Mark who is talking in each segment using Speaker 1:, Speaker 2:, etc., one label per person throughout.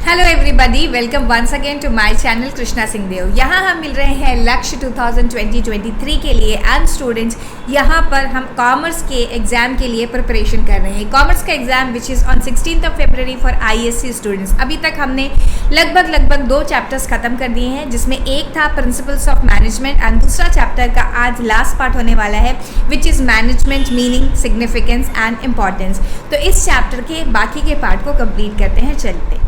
Speaker 1: Hello everybody, welcome once again to my channel Krishna Singh Dev. यहाँ हम मिल रहे हैं लक्ष्य 2020-23 के लिए एंड स्टूडेंट्स यहाँ पर हम कॉमर्स के एग्ज़ाम के लिए प्रिपरेशन कर रहे हैं। कॉमर्स का exam which is on 16 February for ISC students. अभी तक हमने लगभग 2 चैप्टर्स ख़त्म कर दिए हैं, जिसमें एक था प्रिंसिपल्स ऑफ मैनेजमेंट एंड दूसरा चैप्टर का आज लास्ट पार्ट होने वाला है which is management meaning, significance and importance. तो इस चैप्टर के बाकी के पार्ट को कंप्लीट करते हैं। चलते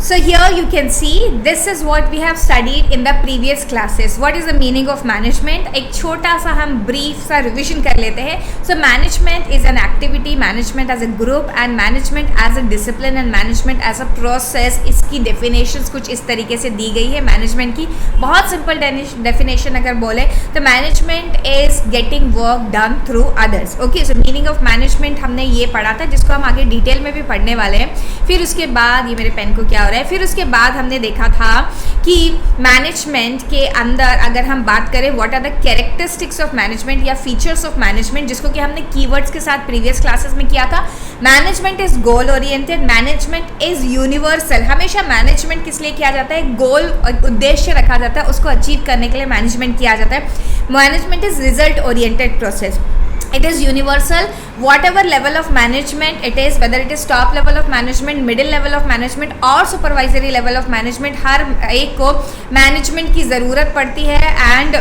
Speaker 1: So here you can see this is what we have studied in the previous classes. What is the meaning of management? एक छोटा सा हम brief सा revision कर लेते हैं. So management is an activity, management as a group and management as a discipline and management as a process. इसकी definitions कुछ इस तरीके से दी गई है management की. बहुत simple definition अगर बोले तो management is getting work done through others. Okay, so meaning of management हमने ये पढ़ा था, जिसको हम आगे डिटेल में भी पढ़ने वाले हैं. फिर उसके बाद ये मेरे पेन को क्या हो रहा है, फिर उसके बाद हमने देखा था कि मैनेजमेंट के अंदर अगर हम बात करें what are the characteristics of management या फीचर्स ऑफ मैनेजमेंट, जिसको कि हमने कीवर्ड्स के साथ प्रीवियस क्लासेस में किया था. Management is goal oriented, management is universal. हमेशा मैनेजमेंट किस लिए किया जाता है? गोल उद्देश्य रखा जाता है, उसको अचीव करने के लिए मैनेजमेंट किया जाता है. Management is result oriented process. It is universal. Whatever level of management it is, whether it is top level of management, middle level of management और supervisory level of management, हर एक को management की ज़रूरत पड़ती है. एंड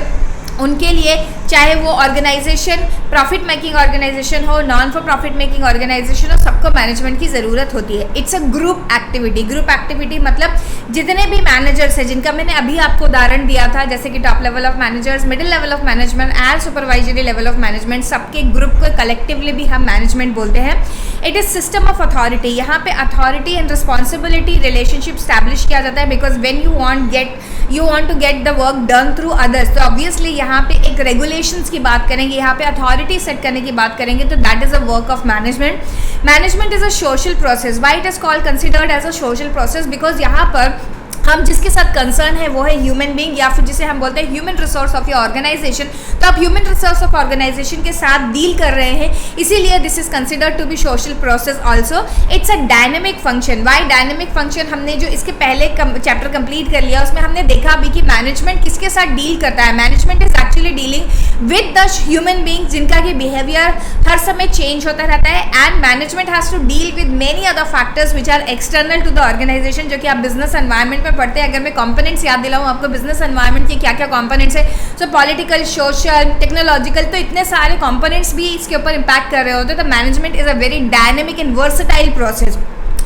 Speaker 1: उनके लिए चाहे वो ऑर्गेनाइजेशन प्रॉफिट मेकिंग ऑर्गेनाइजेशन हो, non for profit making organisation हो, सबको मैनेजमेंट की ज़रूरत होती है. It's a group activity. Group activity मतलब जितने भी मैनेजर्स हैं, जिनका मैंने अभी आपको उदाहरण दिया था, जैसे कि top level of managers, middle level of management and supervisory level of management, सबके ग्रुप को कलेक्टिवली भी हम मैनेजमेंट बोलते हैं. It is system of authority. यहाँ पे authority and responsibility relationship establish किया जाता है, because when you want to get the work done through others. तो ऑब्वियसली यहाँ पे एक रेगुलेशंस की बात करेंगे, यहाँ पे अथॉरिटी सेट करने की बात करेंगे, तो that is a work of management. Management is a social process. Why it is called considered as a social process? Because यहाँ पर हम जिसके साथ कंसर्न है वो है ह्यूमन बीइंग, या फिर जिसे हम बोलते हैं human resource of your organisation. तो आप ह्यूमन रिसोर्स ऑफ ऑर्गेनाइजेशन के साथ डील कर रहे हैं, इसीलिए this is considered to be social process also. It's a dynamic function. Why dynamic function? हमने जो इसके पहले चैप्टर कंप्लीट कर लिया, उसमें हमने देखा अभी कि मैनेजमेंट किसके साथ डील करता है. Management is actually dealing with the human being, जिनका कि बिहेवियर हर समय चेंज होता रहता है. And management has to deal with many other factors which are external to the organisation, जो कि आप बिजनेस एनवायरमेंट में पढ़ते हैं. अगर मैं कंपोनेंट्स याद दिलाऊं आपको बिजनेस एनवायरनमेंट के क्या क्या कंपोनेंट्स है, सो पॉलिटिकल, सोशल, टेक्नोलॉजिकल, तो इतने सारे कंपोनेंट्स भी इसके ऊपर इंपैक्ट कर रहे होते हैं. तो management is a very dynamic and versatile process.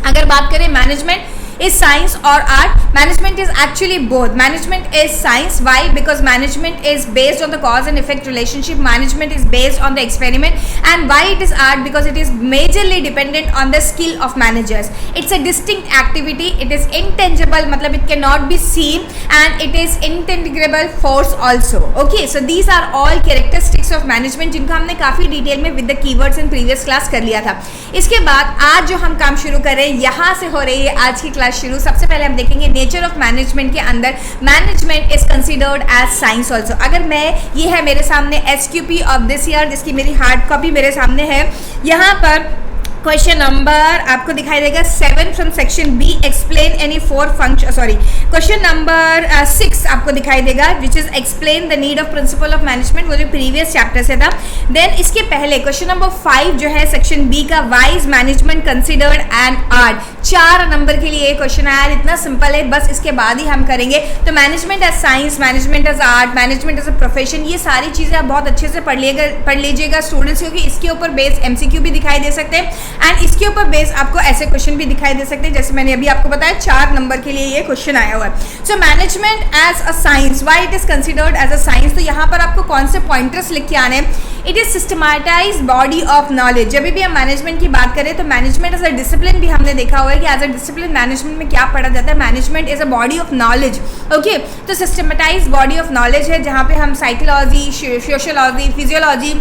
Speaker 1: अगर बात करें management is science or art, management is actually both. Management is science. Why? Because management is based on the cause and effect relationship. Management is based on the experiment. And why it is art? Because it is majorly dependent on the skill of managers. It's a distinct activity. It is intangible, matlab it cannot be seen, and it is intangible force also. Okay, so these are all characteristics of management, जिनको हमने काफ़ी detail में with the keywords in previous class कर लिया था. इसके बाद आज जो हम काम शुरू कर रहे हैं, यहाँ से हो रही है आज की क्लास शुरू. सबसे पहले हम देखेंगे नेचर ऑफ मैनेजमेंट के अंदर management is considered as science also. अगर मैं ये है मेरे सामने SQP ऑफ दिस ईयर, जिसकी मेरी हार्ड कॉपी मेरे सामने है, यहाँ पर क्वेश्चन नंबर आपको दिखाई देगा 7 from section B. Explain any 4 function, sorry, question number 6 आपको दिखाई देगा which is explain the need of principle of management, वो जो प्रीवियस चैप्टर से था. देन इसके पहले क्वेश्चन नंबर 5 जो है सेक्शन बी का, why is management considered an art. 4 number के लिए ये क्वेश्चन आया, इतना सिंपल है, बस इसके बाद ही हम करेंगे. तो management as science, management as art, management as a profession, ये सारी चीज़ें आप बहुत अच्छे से पढ़ लीजिएगा स्टूडेंट्स, क्योंकि इसके ऊपर बेस MCQ भी दिखाई दे सकते हैं एंड इसके ऊपर बेस आपको ऐसे क्वेश्चन भी दिखाई दे सकते हैं, जैसे मैंने अभी आपको बताया 4 नंबर के लिए ये क्वेश्चन आया हुआ है. So management as a science, why it is considered as a science? तो यहाँ पर आपको कौन से पॉइंटर्स लिख के आने हैं? It is systematized body of knowledge. जब भी हम मैनेजमेंट की बात करें तो मैनेजमेंट एज अ डिसिप्लिन भी हमने देखा हुआ है कि एज अ डिसिप्लिन मैनेजमेंट में क्या पढ़ा जाता है. Management is a body of knowledge. Okay, तो सिस्टमैटाइज्ड बॉडी ऑफ नॉलेज है, जहाँ पे हम psychology, sociology, physiology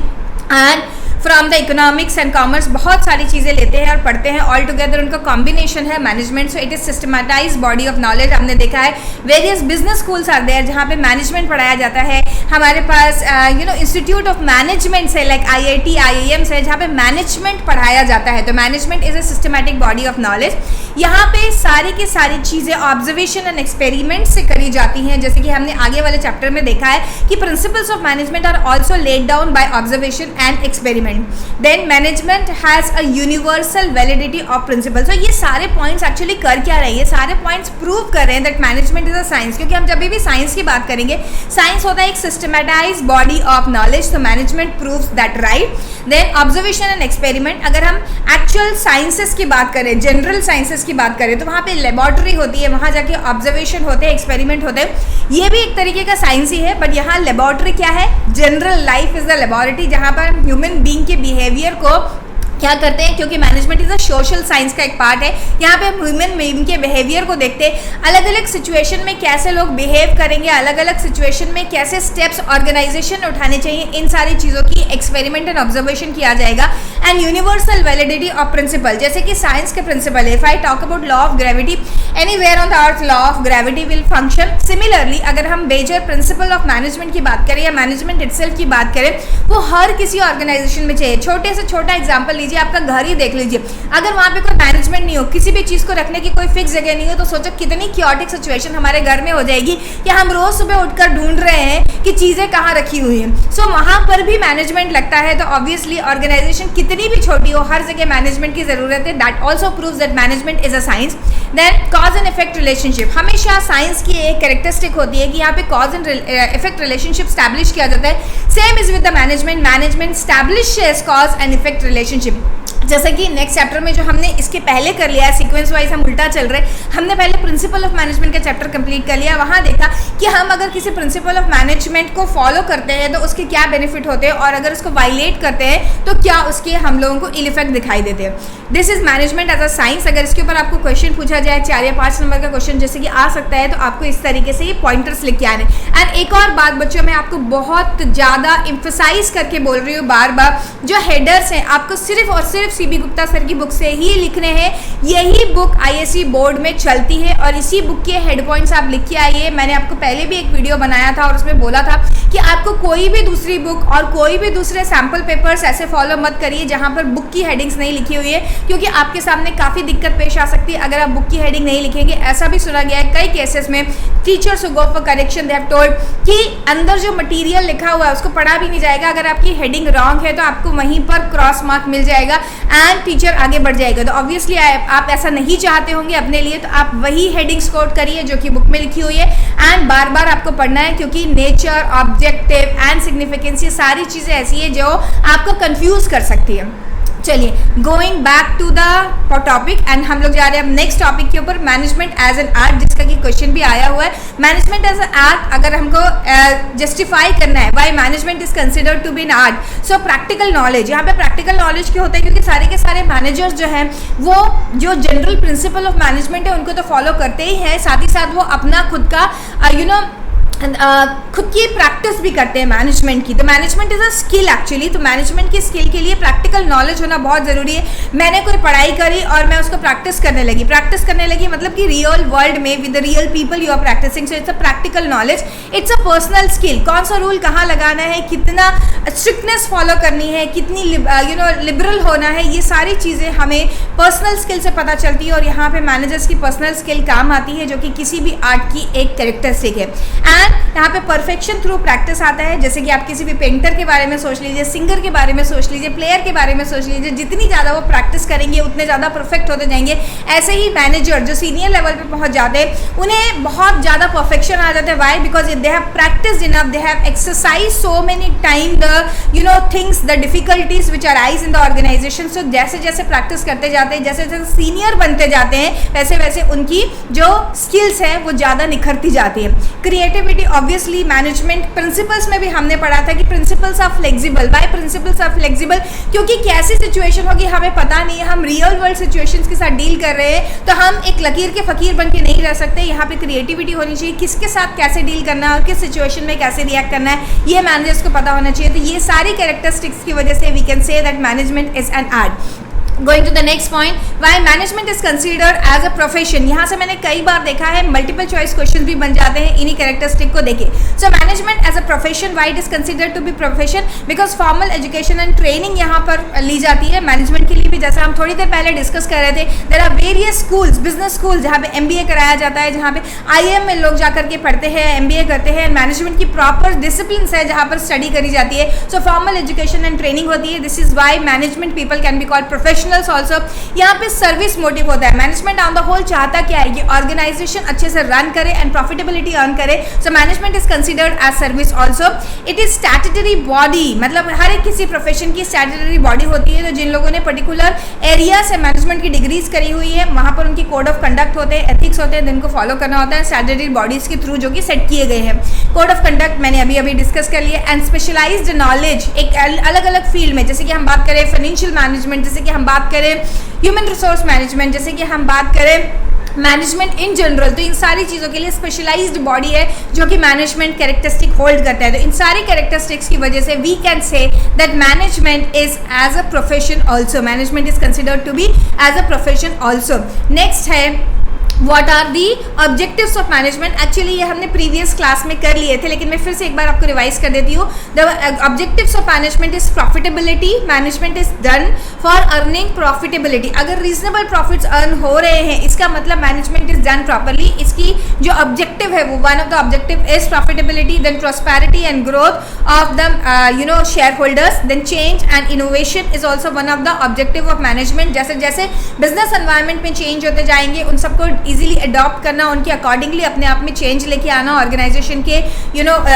Speaker 1: and from the economics and commerce, बहुत सारी चीज़ें लेते हैं और पढ़ते हैं, ऑल टुगेदर उनका कॉम्बिनेशन है management. So it is systematize body of knowledge. हमने देखा है various business schools are there जहाँ पे मैनेजमेंट पढ़ाया जाता है. हमारे पास इंस्टीट्यूट ऑफ मैनेजमेंट है लाइक IIT IIMs है जहाँ पे मैनेजमेंट पढ़ाया जाता है. तो management is a systematic body of knowledge. यहाँ पे सारी की सारी चीज़ें ऑब्जर्वेशन एंड एक्सपेरिमेंट से करी जाती हैं, जैसे कि हमने आगे वाले चैप्टर में देखा है कि principles of management are also laid down by observation and experiment. Then management has a universal validity of principle. So ये सारे पॉइंट्स एक्चुअली कर क्या रहे हैं, ये सारे पॉइंट्स प्रूव कर रहे हैं that management is a science. क्योंकि हम जब भी साइंस की बात करेंगे, साइंस होता है एक सिस्टमैटाइज बॉडी ऑफ नॉलेज. तो management proves that right. Then observation and experiment. अगर हम एक्चुअल साइंसेस की बात करें, जनरल साइंसेस की बात करें, तो वहाँ पे लेबॉर्टरी होती है, वहाँ जाके ऑब्जर्वेशन होते हैं, एक्सपेरिमेंट होते हैं. ये भी एक तरीके का साइंस ही है, बट यहाँ लेबॉर्टरी क्या है, general life is the laboratory, जहाँ पर ह्यूमन बीइंग के बिहेवियर को क्या करते हैं, क्योंकि management is a social science का एक पार्ट है. यहाँ पे हम ह्यूमन बीइंग के बिहेवियर को देखते हैं, अलग अलग सिचुएशन में कैसे लोग बिहेव करेंगे, अलग अलग सिचुएशन में कैसे स्टेप्स ऑर्गेनाइजेशन उठाने चाहिए, इन सारी चीज़ों की एक्सपेरिमेंट एंड ऑब्जर्वेशन किया जाएगा. And universal validity of principle, जैसे कि साइंस के प्रिंसिपल है. If I talk about law of gravity, anywhere on the earth law of gravity will function. Similarly अगर हम मेजर प्रिंसिपल ऑफ मैनेजमेंट की बात करें या मैनेजमेंट इटसेल्फ की बात करें, वो हर किसी ऑर्गेनाइजेशन में चाहिए. छोटे से छोटा एग्जाम्पल लीजिए, आपका घर ही देख लीजिए. अगर वहाँ पे कोई मैनेजमेंट नहीं हो, किसी भी चीज़ को रखने की कोई फिक्स जगह नहीं हो, तो सोचो कितनी क्योटिक सिचुएशन हमारे घर में हो जाएगी कि हम रोज सुबह उठकर ढूंढ रहे हैं कि चीज़ें कहाँ रखी हुई हैं. सो वहाँ पर भी मैनेजमेंट लगता है. तो ऑब्वियसली ऑर्गेनाइजेशन कितनी भी छोटी हो, हर जगह मैनेजमेंट की जरूरत है. That also proves that management is a science. Then cause and effect relationship, हमेशा साइंस की एक कैरेक्टरिस्टिक होती है कि यहाँ पे cause and effect relationship establish किया जाता है. Same is with the management. Management establishes cause and effect relationship. जैसे कि नेक्स्ट चैप्टर में जो हमने इसके पहले कर लिया है, सीक्वेंस वाइज हम उल्टा चल रहे हैं. हमने पहले प्रिंसिपल ऑफ मैनेजमेंट का चैप्टर कंप्लीट कर लिया. वहाँ देखा कि हम अगर किसी प्रिंसिपल ऑफ मैनेजमेंट को फॉलो करते हैं तो उसके क्या बेनिफिट होते हैं, और अगर उसको वायलेट करते हैं तो क्या उसके हम लोगों को इल इफेक्ट दिखाई देते हैं. This is management as a science. अगर इसके ऊपर आपको क्वेश्चन पूछा जाए 4 या 5 नंबर का क्वेश्चन जैसे कि आ सकता है, तो आपको इस तरीके से ये पॉइंटर्स लिख के आने. एंड एक और बात बच्चों, मैं आपको बहुत ज़्यादा इम्फेसाइज करके बोल रही हूँ बार बार, जो हेडर्स हैं आपको सिर्फ और सिर्फ CB गुप्ता सर की बुक से ही लिखने हैं. यही बुक ISC बोर्ड में चलती है और इसी बुक के हेड पॉइंट्स आप लिख के आइए. मैंने आपको पहले भी एक वीडियो बनाया था और उसमें बोला था कि आपको कोई भी दूसरी बुक और कोई भी दूसरे सैम्पल पेपर्स ऐसे फॉलो मत करिए जहां पर बुक की हेडिंग्स नहीं लिखी हुई है, क्योंकि आपके सामने काफ़ी दिक्कत पेश आ सकती है अगर आप बुक की हेडिंग नहीं लिखेंगे. ऐसा भी सुना गया है कई केसेस में teachers go for correction, they have told कि अंदर जो मटीरियल लिखा हुआ है उसको पढ़ा भी नहीं जाएगा. अगर आपकी हेडिंग रॉन्ग है तो आपको वहीं पर क्रॉस मार्क मिल जाएगा एंड टीचर आगे बढ़ जाएगा. तो ऑब्वियसली आप ऐसा नहीं चाहते होंगे अपने लिए, तो आप वही हेडिंग्स कोट करिए जो कि बुक में लिखी हुई है. एंड बार बार आपको पढ़ना है, क्योंकि नेचर, ऑब्जेक्टिव एंड सिग्निफिकेंस, ये सारी चीज़ें ऐसी है जो आपको कंफ्यूज कर सकती है. चलिए, going back to the topic and हम लोग जा रहे हैं अब नेक्स्ट टॉपिक के ऊपर, मैनेजमेंट एज एन आर्ट, जिसका कि क्वेश्चन भी आया हुआ है. मैनेजमेंट एज एन आर्ट अगर हमको जस्टिफाई करना है, why management is considered to be an art. So practical knowledge, यहाँ पे प्रैक्टिकल नॉलेज क्यों होता है, क्योंकि सारे के सारे मैनेजर्स जो हैं वो जो जनरल प्रिंसिपल ऑफ मैनेजमेंट है उनको तो फॉलो करते ही हैं, साथ ही साथ वो अपना खुद का खुद की प्रैक्टिस भी करते हैं मैनेजमेंट की. तो management is a skill actually. तो मैनेजमेंट की स्किल के लिए प्रैक्टिकल नॉलेज होना बहुत ज़रूरी है. मैंने कोई पढ़ाई करी और मैं उसको प्रैक्टिस करने लगी मतलब कि रियल वर्ल्ड में with the real people you are practising. So it's a practical knowledge, it's a personal skill. कौन सा रूल कहाँ लगाना है, कितना स्ट्रिक्टनेस फॉलो करनी है, कितनी लिबरल होना है, ये सारी चीज़ें हमें पर्सनल स्किल से पता चलती है. और यहाँ पे मैनेजर्स की पर्सनल स्किल काम आती है, जो कि किसी भी आर्ट की एक कैरेक्टरिस्टिक है. एंड यहाँ पे परफेक्शन थ्रू प्रैक्टिस आता है. जैसे कि आप किसी भी पेंटर के बारे में सोच लीजिए, सिंगर के बारे में सोच लीजिए, प्लेयर के बारे में सोच लीजिए, जितनी ज़्यादा वो प्रैक्टिस करेंगे उतने ज़्यादा परफेक्ट होते जाएंगे. ऐसे ही मैनेजर जो सीनियर लेवल पे पहुँच जाते हैं उन्हें बहुत ज़्यादा परफेक्शन आ जाता है. Why? Because they have practice enough, they have exercise so many time the things, the difficulties which arise in the organization. So जैसे जैसे प्रैक्टिस करते जाते हैं, जैसे जैसे सीनियर बनते जाते हैं, वैसे वैसे उनकी जो स्किल्स हैं वो ज़्यादा निखरती जाती है. Creativity creativity, obviously management principles में भी हमने पढ़ा था कि principles are flexible. By principles are flexible, क्योंकि कैसी सिचुएशन होगी हमें पता नहीं है, हम रियल वर्ल्ड सिचुएशंस के साथ डील कर रहे हैं, तो हम एक लकीर के फकीर बन के नहीं रह सकते। यहाँ पे क्रिएटिविटी होनी चाहिए, किसके साथ कैसे डील करना है और किस सिचुएशन में कैसे रिएक्ट करना है, ये मैनेजर्स को पता होना चाहिए। तो ये सारी कैरेक्टरिस्टिक्स की वजह से we can say that management is an art. Going to the next point, why management is considered as a profession। यहाँ से मैंने कई बार देखा है मल्टीपल चॉइस क्वेश्चन भी बन जाते हैं इन्हीं कैरेक्टरिस्टिक को देखे। So management as a profession, why it is considered to be profession, because formal education and training यहाँ पर ली जाती है मैनेजमेंट के लिए भी। जैसा हम थोड़ी देर पहले डिस्कस कर रहे थे, there are various schools, business school जहाँ पे MBA कराया जाता है, जहाँ पे IIM में लोग जाकर के पढ़ते हैं, MBA करते हैं। मैनेजमेंट की प्रॉपर डिसिप्लिन है जहाँ पर स्टडी करी जाती है। So formal education and training होती है। This is why management people can be called professionals also. यहाँ पे सर्विस मोटिव होता है। मैनेजमेंट ऑन द होल चाहता क्या है, ये ऑर्गेनाइजेशन अच्छे से रन करे एंड प्रॉफिटेबिलिटी अर्न करे। So management is considered as service also. It is statutory body, मतलब हर एक किसी प्रोफेशन की स्टैट्यूटरी बॉडी होती है। तो जिन लोगों ने पर्टिकुलर एरिया से मैनेजमेंट की डिग्रीज करी हुई है, वहाँ पर उनकी कोड ऑफ कंडक्ट होते हैं, एथिक्स होते हैं, जिनको फॉलो करना होता है स्टैट्यूटरी बॉडीज के थ्रू जो कि सेट किए गए हैं। कोड ऑफ कंडक्ट मैंने अभी डिस्कस कर लिया। एंड स्पेशलाइज्ड नॉलेज, एक अलग अलग फील्ड में, जैसे कि हम बात करें फाइनेंशियल मैनेजमेंट, जैसे कि हम बात करें ह्यूमन रिसोर्स मैनेजमेंट, जैसे कि हम बात करें मैनेजमेंट इन जनरल, तो इन सारी चीज़ों के लिए स्पेशलाइज्ड बॉडी है जो कि मैनेजमेंट कैरेक्टरिस्टिक होल्ड करता है। तो इन सारी कैरेक्टरिस्टिक्स की वजह से we can say that management is as a profession also. Management is considered to be as a profession also. Next है What are the objectives of management? Actually ये हमने प्रीवियस क्लास में कर लिए थे, लेकिन मैं फिर से एक बार आपको रिवाइज कर देती हूँ। The objectives of management is profitability. Management is done for earning profitability. अगर रीजनेबल प्रॉफिट्स अर्न हो रहे हैं, इसका मतलब मैनेजमेंट इज डन प्रॉपरली। इसकी जो ऑब्जेक्टिव है वो one of the objective is profitability, then prosperity and growth of the share holders, then change and innovation is also one of the objective of management. जैसे जैसे business environment में change होते जाएंगे, उन सबको इजीली अडॉप्ट करना, उनके accordingly अपने आप में चेंज लेके आना ऑर्गेनाइजेशन के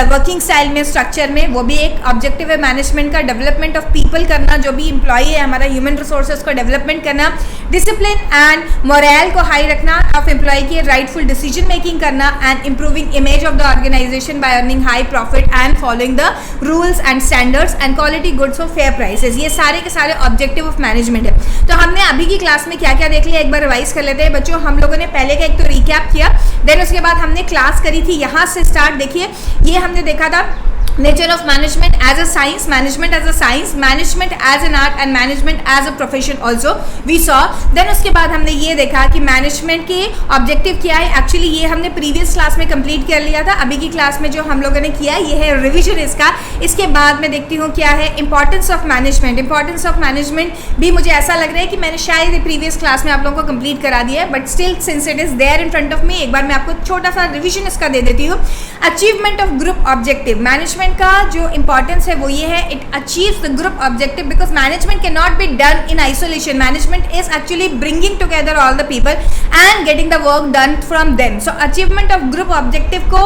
Speaker 1: वर्किंग स्टाइल में, स्ट्रक्चर में, वो भी एक ऑब्जेक्टिव है मैनेजमेंट का। डेवलपमेंट ऑफ पीपल करना, जो भी एम्प्लॉई है हमारा ह्यूमन रिसोर्सेज को डेवलपमेंट करना। डिसिप्लिन एंड मोरल को हाई रखना ऑफ एम्प्लॉय की, राइटफुल डिसीजन मेकिंग करना and improving image of the organisation by earning high profit and following the rules and standards and quality goods for fair prices. ये सारे के सारे objective of management है। तो हमने अभी की क्लास में क्या क्या देख लिया, एक बार रिवाइज कर लेते हैं बच्चों। हम लोगों ने पहले का एक तो रिकैप किया, देन उसके बाद हमने क्लास करी थी यहाँ से स्टार्ट। देखिए ये हमने देखा था nature of management as a science, management as a science, management as an art and management as a profession also we saw. Then उसके बाद हमने ये देखा कि मैनेजमेंट के ऑब्जेक्टिव क्या है। एक्चुअली ये हमने प्रीवियस क्लास में कंप्लीट कर लिया था। अभी की क्लास में जो हम लोगों ने किया ये है रिविजन इसका। इसके बाद मैं देखती हूँ क्या है importance of management. Importance of management भी मुझे ऐसा लग रहा है कि मैंने शायद प्रीवियस क्लास में आप लोगों को कंप्लीट करा दिया है, but still since it is there in front of me, एक बार मैं आपको छोटा सा रिविजन इसका दे देती हूँ। Achievement of group objective, management का जो इंपॉर्टेंस है वो ये है, it achieves the group objective because management can not be done in isolation. Management is actually bringing together all the people and getting the work done from them. So achievement of group objective को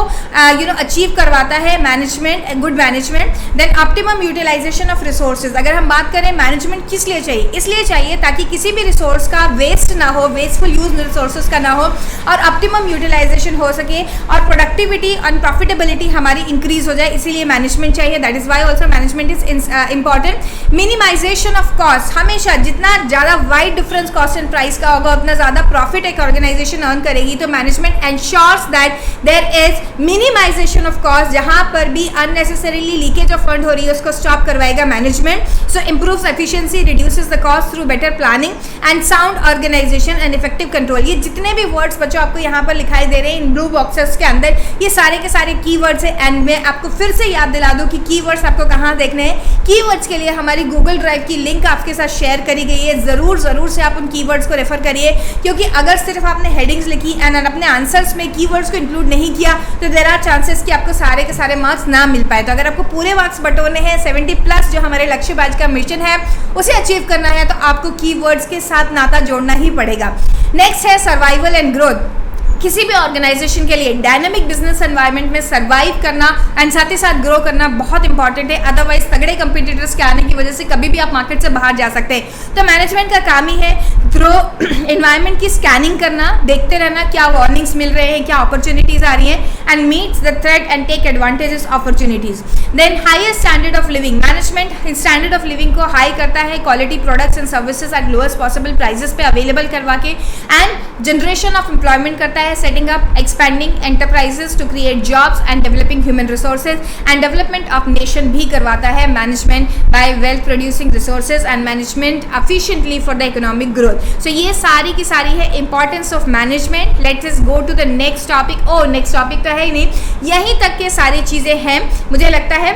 Speaker 1: achieve करवाता है management, good management. Then optimum utilisation of resources. अगर हम बात करें management किस लिए चाहिए, इसलिए चाहिए ताकि किसी भी रिसोर्स का वेस्ट ना हो, वेस्टफुल यूज रिसोर्सेज का ना हो और ऑप्टिमम यूटिलाइजेशन हो सके और प्रोडक्टिविटी एंड प्रॉफिटेबिलिटी हमारी इंक्रीज हो जाए, इसीलिए मैनेजमेंट चाहिए। That is why also management is important. Minimisation of cost, हमेशा जितना ज़्यादा wide difference cost and price का होगा उतना ज़्यादा प्रॉफिट एक ऑर्गेनाइजेशन अर्न करेगी। तो management ensures that there is minimisation of cost, जहां पर भी अननेसेसरीली लीकेज ऑफ फंड हो रही है उसको स्टॉप करवाएगा management. So improves efficiency, reduces the cost through better planning and sound organisation and effective control. ये जितने भी वर्ड्स बच्चों आपको यहाँ पर लिखाई दे रहे हैं इन ब्लू बॉक्सेस के अंदर, ये सारे के सारे कीवर्ड्स हैं। एंड मैं आपको फिर से याद दिला दूं कि कीवर्ड्स आपको कहाँ देखने हैं। कीवर्ड्स के लिए हमारी गूगल ड्राइव की लिंक आपके साथ शेयर करी गई है, ज़रूर से आप उन कीवर्ड्स को रेफर करिए, क्योंकि अगर सिर्फ आपने हेडिंग्स लिखी एंड अपने आंसर्स में कीवर्ड्स को इंक्लूड नहीं किया तो देयर आर चांसेस कि आपको सारे के सारे मार्क्स ना मिल पाए। तो अगर आपको पूरे मार्क्स बटोरने हैं 70+ जो हमारे लक्ष्य बैच का मिशन है उसे अचीव करना है, तो आपको कीवर्ड्स के साथ नाता जोड़ना ही पड़ेगा। नेक्स्ट है सर्वाइवल एंड ग्रोथ। किसी भी ऑर्गेनाइजेशन के लिए डायनामिक बिजनेस एनवायरनमेंट में सर्वाइव करना एंड साथ ही साथ ग्रो करना बहुत इंपॉर्टेंट है। अदरवाइज तगड़े कंपटीटर्स के आने की वजह से कभी भी आप मार्केट से बाहर जा सकते हैं। तो मैनेजमेंट का काम ही है ग्रो एनवायरनमेंट की स्कैनिंग करना, देखते रहना क्या वार्निंग्स मिल रहे हैं, क्या अपॉर्चुनिटीज आ रही हैं and meets the threat and take advantages opportunities. Then higher standard of living, management standard of living को हाई करता है, quality products and services at lowest possible prices पे अवेलेबल करवा के, एंड जनरेशन ऑफ एम्प्लॉयमेंट करता है, setting up expending enterprises to create jobs and developing human resources and development of nation भी करवाता है management by wealth producing resources and management efficiently for the economic growth. So ये सारी की सारी है importance of management. Let's us go to the next topic. Next topic तो है ही नहीं, यहीं तक के सारी चीज़ें हैं। मुझे लगता है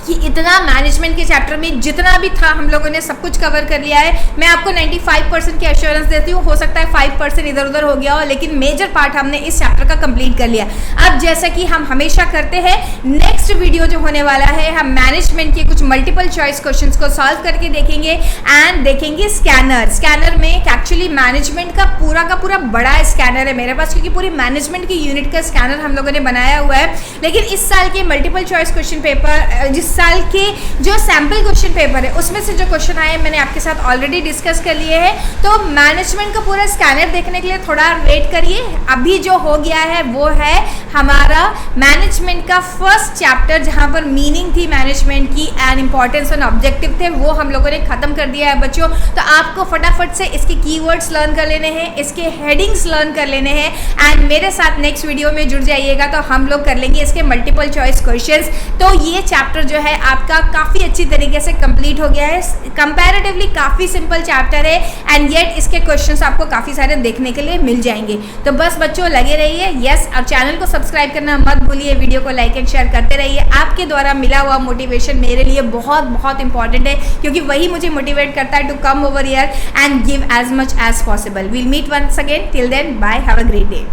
Speaker 1: कि इतना मैनेजमेंट के चैप्टर में जितना भी था हम लोगों ने सब कुछ कवर कर लिया है। मैं आपको 95% की एश्योरेंस देती हूँ, हो सकता है 5% इधर उधर हो गया हो, लेकिन मेजर पार्ट हमने इस चैप्टर का कंप्लीट कर लिया। अब जैसा कि हम हमेशा करते हैं, नेक्स्ट वीडियो जो होने वाला है हम मैनेजमेंट के कुछ मल्टीपल चॉइस क्वेश्चंस को सॉल्व करके देखेंगे एंड देखेंगे स्कैनर में एक्चुअली मैनेजमेंट का पूरा बड़ा स्कैनर है मेरे पास, क्योंकि पूरी मैनेजमेंट की यूनिट का स्कैनर हम लोगों ने बनाया हुआ है। लेकिन इस साल के मल्टीपल चॉइस क्वेश्चन पेपर, जिस साल के जो सैम्पल क्वेश्चन पेपर है उसमें से जो क्वेश्चन आए मैंने आपके साथ ऑलरेडी डिस्कस कर लिए हैं। तो मैनेजमेंट का पूरा स्कैनर देखने के लिए थोड़ा वेट करिए। अभी जो हो गया है वो है हमारा मैनेजमेंट का फर्स्ट चैप्टर, जहां पर मीनिंग थी मैनेजमेंट की एंड इंपॉर्टेंस एंड ऑब्जेक्टिव थे, वो हम लोगों ने खत्म कर दिया है बच्चों। तो आपको फटाफट से इसके कीवर्ड्स लर्न कर लेने हैं, इसके हेडिंग्स लर्न कर लेने हैं एंड मेरे साथ नेक्स्ट वीडियो में जुड़ जाइएगा तो हम लोग कर लेंगे इसके मल्टीपल चॉइस क्वेश्चंस। तो ये चैप्टर जो है आपका काफ़ी अच्छी तरीके से कंप्लीट हो गया है। कंपैरेटिवली काफ़ी सिंपल चैप्टर है एंड येट इसके क्वेश्चंस आपको काफ़ी सारे देखने के लिए मिल जाएंगे। तो बस बच्चों लगे रहिए, यस, और चैनल को सब्सक्राइब करना मत भूलिए, वीडियो को लाइक एंड शेयर करते रहिए। आपके द्वारा मिला हुआ मोटिवेशन मेरे लिए बहुत इंपॉर्टेंट है, क्योंकि वही मुझे मोटिवेट करता है to come over here and give as much as possible. We'll meet once again, till then bye, have a great day.